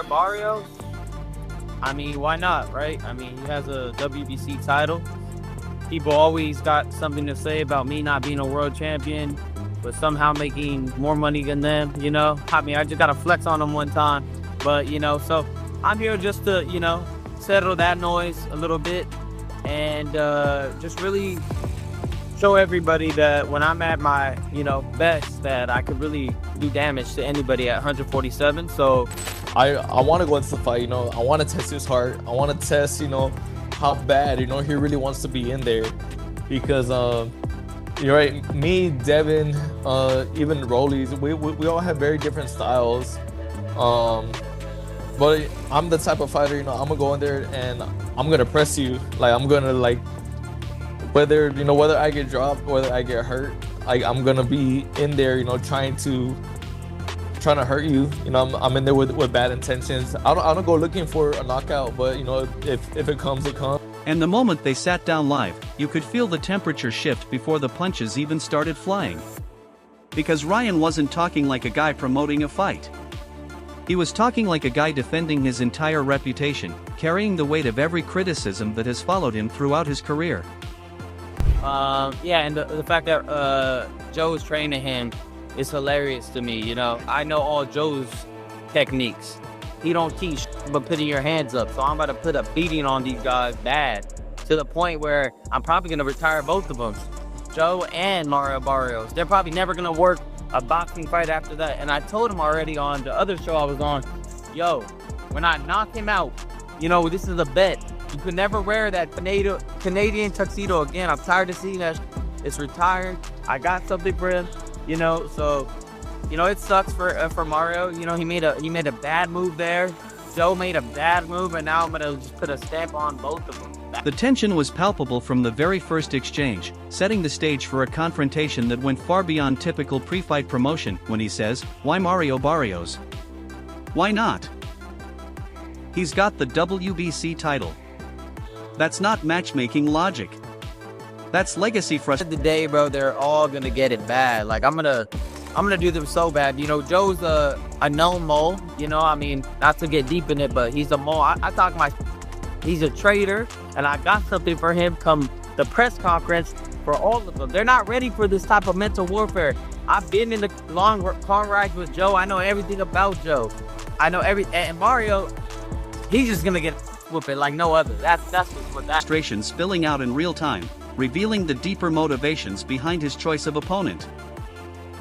Mario Barrios, I mean, why not, right? I mean, he has a WBC title. People always got something to say about me not being a world champion, but somehow making more money than them, you know? I mean, I just got to flex on them one time. But, you know, so I'm here just to, you know, settle that noise a little bit and just really show everybody that when I'm at my, you know, best, that I could really do damage to anybody at 147. So I want to go into the fight, you know. I want to test his heart. I want to test, you know, how bad, you know, he really wants to be in there. Because you're right, me, Devin, even Rollies, we all have very different styles. But I'm the type of fighter, you know, I'm gonna go in there and I'm gonna press you. Like, I'm gonna, like, whether I get dropped, whether I get hurt, I'm gonna be in there, you know, trying to hurt you. You know, I'm in there with bad intentions. I don't go looking for a knockout, but, you know, if it comes, it comes. And the moment they sat down live, you could feel the temperature shift before the punches even started flying. Because Ryan wasn't talking like a guy promoting a fight. He was talking like a guy defending his entire reputation, carrying the weight of every criticism that has followed him throughout his career. Yeah, and the fact that Joe's training him is hilarious to me, you know. I know all Joe's techniques. He don't teach but putting your hands up. So I'm about to put a beating on these guys bad, to the point where I'm probably going to retire both of them, Joe and Mario Barrios. They're probably never going to work a boxing fight after that. And I told him already on the other show I was on, yo, when I knock him out, you know, this is a bet. You could never wear that Canadian tuxedo again. I'm tired of seeing that. It's retired. I got something for him, you know. So, you know, it sucks for Mario. You know, he made a bad move there. Joe made a bad move, and now I'm gonna just put a stamp on both of them. The tension was palpable from the very first exchange, setting the stage for a confrontation that went far beyond typical pre-fight promotion. When he says, "Why Mario Barrios? Why not? He's got the WBC title." That's not matchmaking logic. That's legacy frustration. At the day, bro, they're all gonna get it bad. Like, I'm gonna do them so bad. You know, Joe's a known mole. You know, I mean, not to get deep in it, but he's a mole. I talk my. He's a traitor, and I got something for him come the press conference for all of them. They're not ready for this type of mental warfare. I've been in the long car rides with Joe. I know everything about Joe. I know and Mario, he's just gonna get whoop it like no other. That's what that Frustration spilling out in real time, revealing the deeper motivations behind his choice of opponent.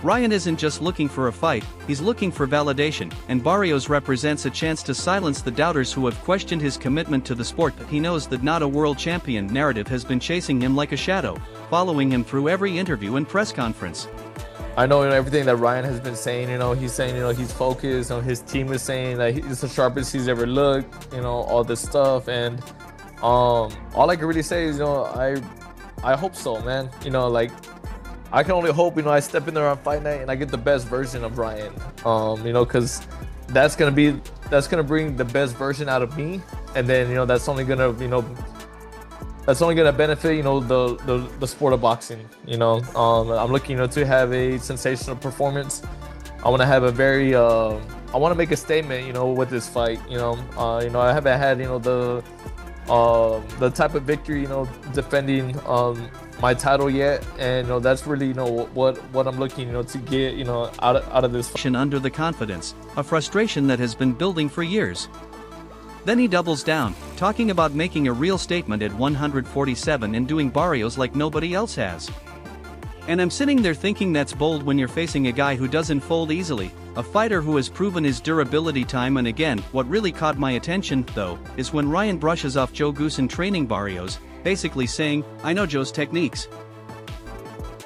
Ryan isn't just looking for a fight, he's looking for validation, and Barrios represents a chance to silence the doubters who have questioned his commitment to the sport. He knows that not a world champion narrative has been chasing him like a shadow, following him through every interview and press conference. I know, you know, everything that Ryan has been saying, you know, he's saying, you know, he's focused, you know, his team is saying that he's the sharpest he's ever looked, you know, all this stuff. And all I can really say is, you know, I hope so, man. You know, like, I can only hope, you know, I step in there on fight night and I get the best version of Ryan. You know, because that's gonna bring the best version out of me. And then, you know, that's only gonna benefit, you know, the sport of boxing. You know, I'm looking, you know, to have a sensational performance. I want to have a very, I want to make a statement, you know, with this fight. You know, I haven't had, you know, the type of victory, you know, defending my title yet, and, you know, that's really, you know, what I'm looking, you know, to get, you know, out of this fight. Under the confidence, a frustration that has been building for years. Then he doubles down, talking about making a real statement at 147 and doing Barrios like nobody else has. And I'm sitting there thinking that's bold when you're facing a guy who doesn't fold easily, a fighter who has proven his durability time and again. What really caught my attention, though, is when Ryan brushes off Joe Goosen training Barrios, basically saying, "I know Joe's techniques."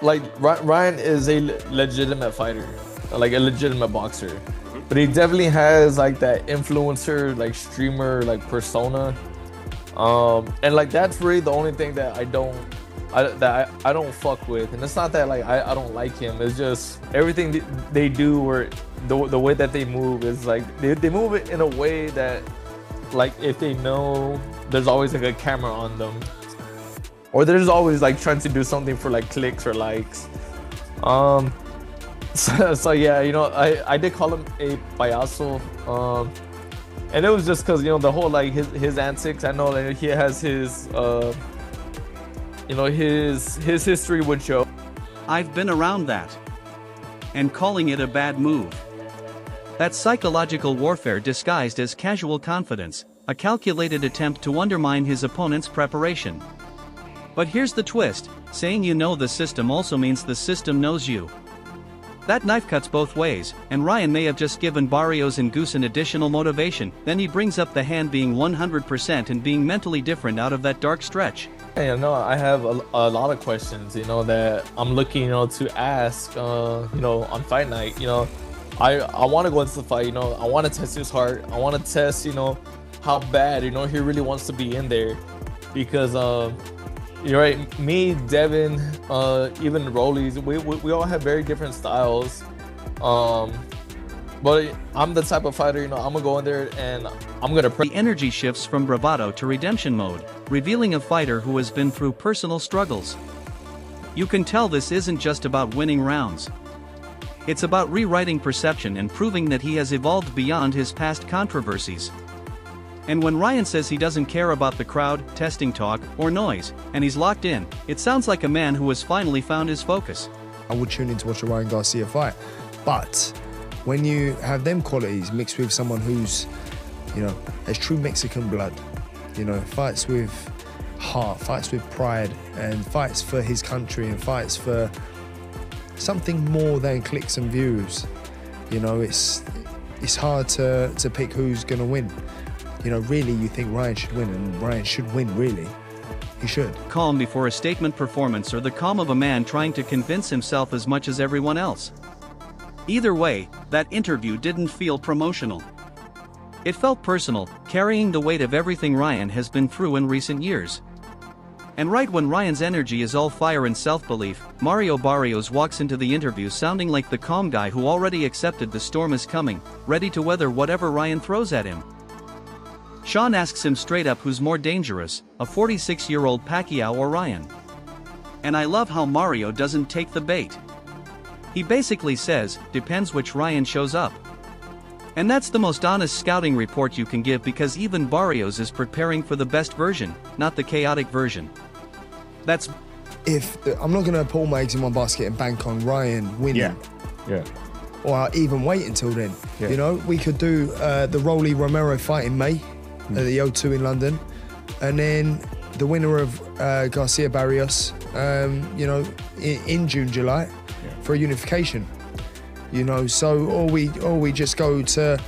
Like, Ryan is a legitimate fighter, like a legitimate boxer. But he definitely has, like, that influencer, like, streamer, like, persona. And, like, that's really the only thing that I don't fuck with. And it's not that, like, I don't like him. It's just everything they do, or the way that they move is, like, they move it in a way that, like, if they know there's always, like, a camera on them, or there's always, like, trying to do something for, like, clicks or likes. So yeah, you know, I did call him a payaso. And it was just because, you know, the whole like his antics. I know that he has his you know, his history with Joe. I've been around that. And calling it a bad move. That's psychological warfare disguised as casual confidence, a calculated attempt to undermine his opponent's preparation. But here's the twist, saying you know the system also means the system knows you. That knife cuts both ways, and Ryan may have just given Barrios and Goose an additional motivation. Then he brings up the hand being 100% and being mentally different out of that dark stretch. Yeah, no, I have a lot of questions, you know, that I'm looking, you know, to ask, you know, on fight night. You know, I want to go into the fight, you know, I want to test his heart. I want to test, you know, how bad, you know, he really wants to be in there. Because, you're right, me, Devin, even Rollies, we all have very different styles. But I'm the type of fighter, you know, I'm gonna go in there and I'm gonna The energy shifts from bravado to redemption mode, revealing a fighter who has been through personal struggles. You can tell this isn't just about winning rounds. It's about rewriting perception and proving that he has evolved beyond his past controversies. And when Ryan says he doesn't care about the crowd, testing talk, or noise, and he's locked in, it sounds like a man who has finally found his focus. I would tune in to watch a Ryan Garcia fight. But when you have them qualities mixed with someone who's, you know, has true Mexican blood, you know, fights with heart, fights with pride, and fights for his country, and fights for something more than clicks and views, you know, it's hard to pick who's gonna win. You know, really, you think Ryan should win, and Ryan should win, really. He should. Calm before a statement performance, or the calm of a man trying to convince himself as much as everyone else. Either way, that interview didn't feel promotional. It felt personal, carrying the weight of everything Ryan has been through in recent years. And right when Ryan's energy is all fire and self-belief, Mario Barrios walks into the interview sounding like the calm guy who already accepted the storm is coming, ready to weather whatever Ryan throws at him. Sean asks him straight up who's more dangerous, a 46-year-old Pacquiao or Ryan. And I love how Mario doesn't take the bait. He basically says, depends which Ryan shows up. And that's the most honest scouting report you can give, because even Barrios is preparing for the best version, not the chaotic version. That's... If I'm not going to pull my eggs in one basket and bank on Ryan winning. Yeah. Or I'll even wait until then. Yeah. You know, we could do the Rolly Romero fight in May at the O2 in London. And then the winner of Garcia Barrios, you know, in June, July. For a unification, you know, so or we just go to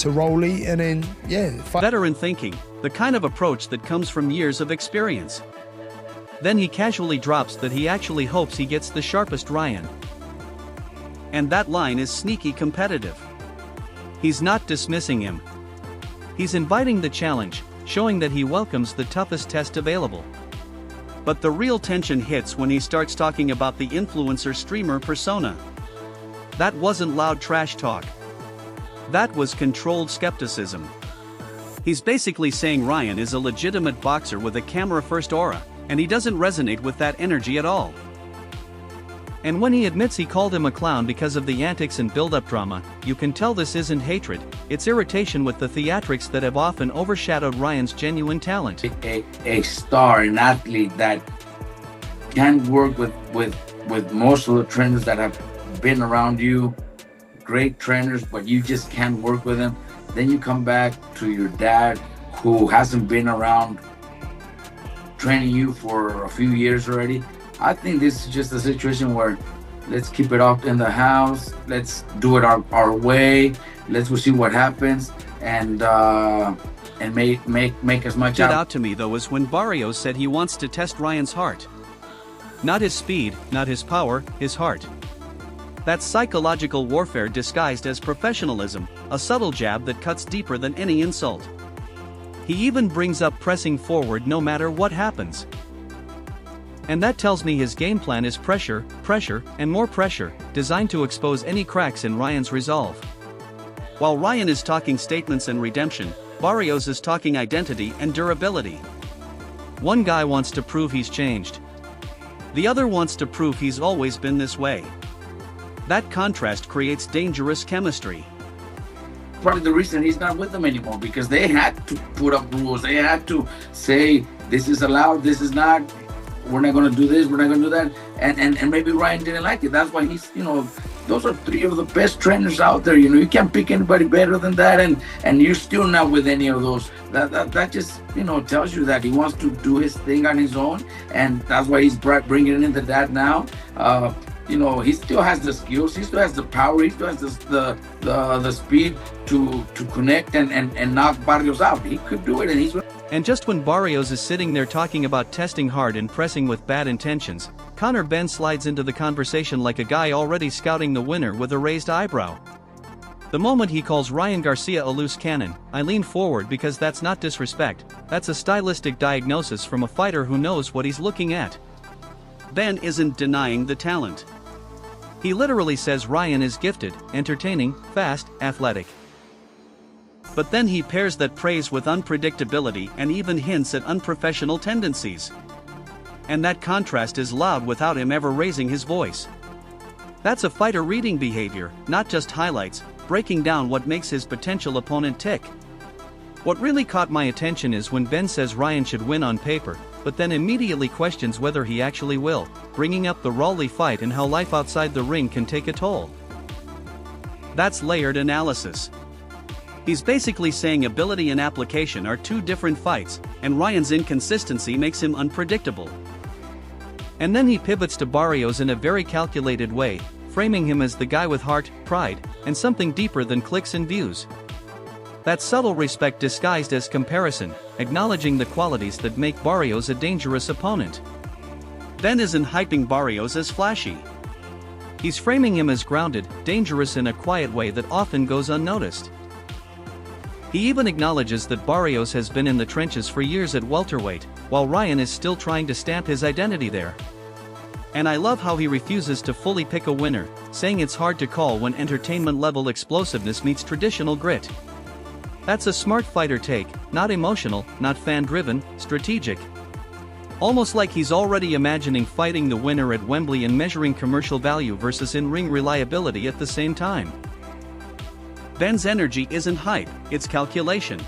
Rolly and then veteran thinking, the kind of approach that comes from years of experience. Then he casually drops that he actually hopes he gets the sharpest Ryan. And that line is sneaky competitive. He's not dismissing him. He's inviting the challenge, showing that he welcomes the toughest test available. But the real tension hits when he starts talking about the influencer streamer persona. That wasn't loud trash talk. That was controlled skepticism. He's basically saying Ryan is a legitimate boxer with a camera-first aura, and he doesn't resonate with that energy at all. And when he admits he called him a clown because of the antics and build-up drama, you can tell this isn't hatred, it's irritation with the theatrics that have often overshadowed Ryan's genuine talent. A star, an athlete that can work with most of the trainers that have been around you, great trainers, but you just can't work with them. Then you come back to your dad, who hasn't been around training you for a few years already. I think this is just a situation where let's keep it up in the house. Let's do it our way. Let's see what happens, and make as much Stood out to me though is when Barrios said he wants to test Ryan's heart. Not his speed, not his power, his heart. That's psychological warfare disguised as professionalism, a subtle jab that cuts deeper than any insult. He even brings up pressing forward no matter what happens. And that tells me his game plan is pressure, pressure, and more pressure, designed to expose any cracks in Ryan's resolve. While Ryan is talking statements and redemption, Barrios is talking identity and durability. One guy wants to prove he's changed. The other wants to prove he's always been this way. That contrast creates dangerous chemistry. probably the reason he's not with them anymore, because they had to put up rules. They had to say, this is allowed, this is not. We're not going to do this, we're not going to do that. And maybe Ryan didn't like it. That's why he's, those are three of the best trainers out there. You can't pick anybody better than that. And you're still not with any of those. That just, tells you that he wants to do his thing on his own. And that's why he's bringing into that now. He still has the skills, he still has the power, he still has the speed to connect and knock Barrios out. He could do it, and he's. And just when Barrios is sitting there talking about testing hard and pressing with bad intentions, Conor Benn slides into the conversation like a guy already scouting the winner with a raised eyebrow. The moment he calls Ryan Garcia a loose cannon, I lean forward because that's not disrespect, that's a stylistic diagnosis from a fighter who knows what he's looking at. Ben isn't denying the talent. He literally says Ryan is gifted, entertaining, fast, athletic. But then he pairs that praise with unpredictability and even hints at unprofessional tendencies. And that contrast is loud without him ever raising his voice. That's a fighter reading behavior, not just highlights, breaking down what makes his potential opponent tick. What really caught my attention is when Ben says Ryan should win on paper, but then immediately questions whether he actually will, bringing up the Rawley fight and how life outside the ring can take a toll. That's layered analysis. He's basically saying ability and application are two different fights, and Ryan's inconsistency makes him unpredictable. And then he pivots to Barrios in a very calculated way, framing him as the guy with heart, pride, and something deeper than clicks and views. That subtle respect disguised as comparison, acknowledging the qualities that make Barrios a dangerous opponent. Ben isn't hyping Barrios as flashy. He's framing him as grounded, dangerous in a quiet way that often goes unnoticed. He even acknowledges that Barrios has been in the trenches for years at welterweight, while Ryan is still trying to stamp his identity there. And I love how he refuses to fully pick a winner, saying it's hard to call when entertainment-level explosiveness meets traditional grit. That's a smart fighter take, not emotional, not fan-driven, strategic. Almost like he's already imagining fighting the winner at Wembley and measuring commercial value versus in-ring reliability at the same time. Ben's energy isn't hype, it's calculation.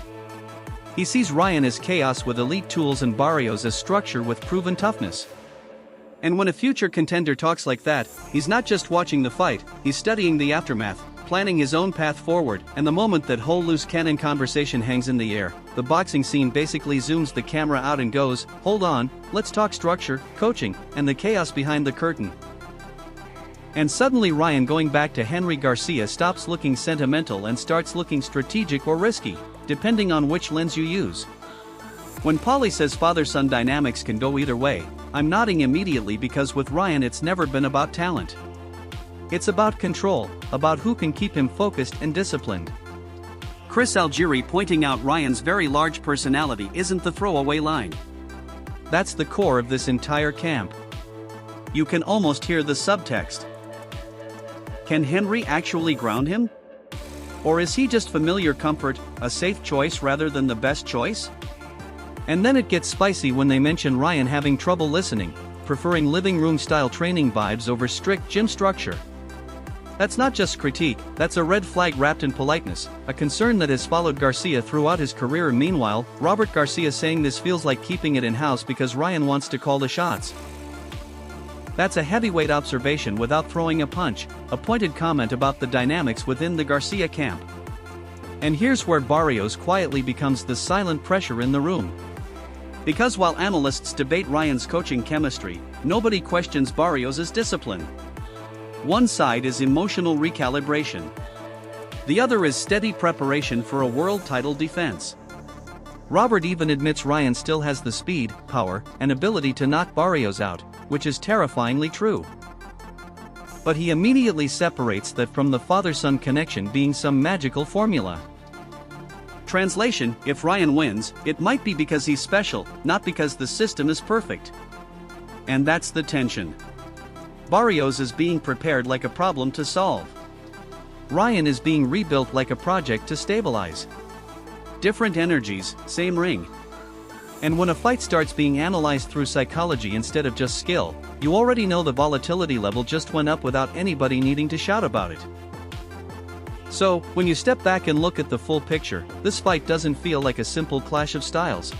He sees Ryan as chaos with elite tools and Barrios as structure with proven toughness. And when a future contender talks like that, he's not just watching the fight, he's studying the aftermath, planning his own path forward, and the moment that whole loose cannon conversation hangs in the air, the boxing scene basically zooms the camera out and goes, hold on, let's talk structure, coaching, and the chaos behind the curtain. And suddenly Ryan going back to Henry Garcia stops looking sentimental and starts looking strategic or risky, depending on which lens you use. When Paulie says father-son dynamics can go either way, I'm nodding immediately because with Ryan it's never been about talent. It's about control, about who can keep him focused and disciplined. Chris Algieri pointing out Ryan's very large personality isn't the throwaway line. That's the core of this entire camp. You can almost hear the subtext. Can Henry actually ground him? Or is he just familiar comfort, a safe choice rather than the best choice? And then it gets spicy when they mention Ryan having trouble listening, preferring living room style training vibes over strict gym structure. That's not just critique, that's a red flag wrapped in politeness, a concern that has followed Garcia throughout his career. Meanwhile, Robert Garcia saying this feels like keeping it in-house because Ryan wants to call the shots. That's a heavyweight observation without throwing a punch, a pointed comment about the dynamics within the Garcia camp. And here's where Barrios quietly becomes the silent pressure in the room. Because while analysts debate Ryan's coaching chemistry, nobody questions Barrios' discipline. One side is emotional recalibration. The other is steady preparation for a world title defense. Robert even admits Ryan still has the speed, power, and ability to knock Barrios out, which is terrifyingly true. But he immediately separates that from the father-son connection being some magical formula. Translation: if Ryan wins, it might be because he's special, not because the system is perfect. And that's the tension. Barrios is being prepared like a problem to solve. Ryan is being rebuilt like a project to stabilize. Different energies, same ring. And when a fight starts being analyzed through psychology instead of just skill, you already know the volatility level just went up without anybody needing to shout about it. So, when you step back and look at the full picture, this fight doesn't feel like a simple clash of styles.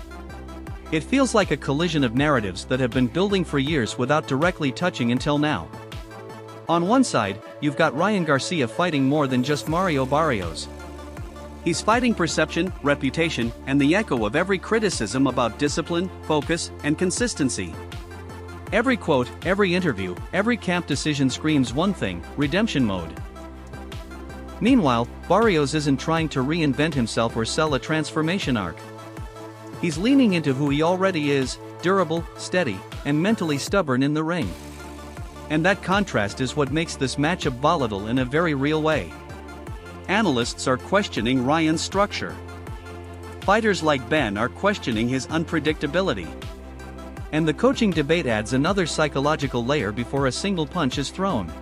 It feels like a collision of narratives that have been building for years without directly touching until now. On one side, you've got Ryan Garcia fighting more than just Mario Barrios. He's fighting perception, reputation, and the echo of every criticism about discipline, focus, and consistency. Every quote, every interview, every camp decision screams one thing: redemption mode. Meanwhile, Barrios isn't trying to reinvent himself or sell a transformation arc. He's leaning into who he already is: durable, steady, and mentally stubborn in the ring. And that contrast is what makes this matchup volatile in a very real way. Analysts are questioning Ryan's structure. Fighters like Ben are questioning his unpredictability. And the coaching debate adds another psychological layer before a single punch is thrown.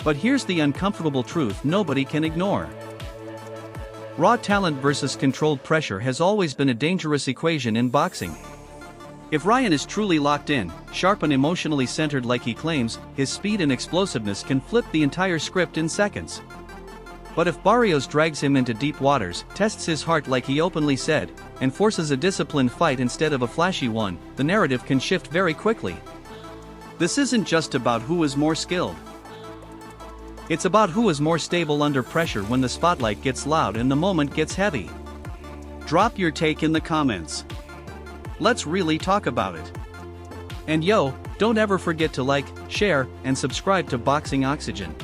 But here's the uncomfortable truth nobody can ignore. Raw talent versus controlled pressure has always been a dangerous equation in boxing. If Ryan is truly locked in, sharp and emotionally centered like he claims, his speed and explosiveness can flip the entire script in seconds. But if Barrios drags him into deep waters, tests his heart like he openly said, and forces a disciplined fight instead of a flashy one, the narrative can shift very quickly. This isn't just about who is more skilled. It's about who is more stable under pressure when the spotlight gets loud and the moment gets heavy. Drop your take in the comments. Let's really talk about it. And yo, don't ever forget to like, share, and subscribe to Boxing Oxygen.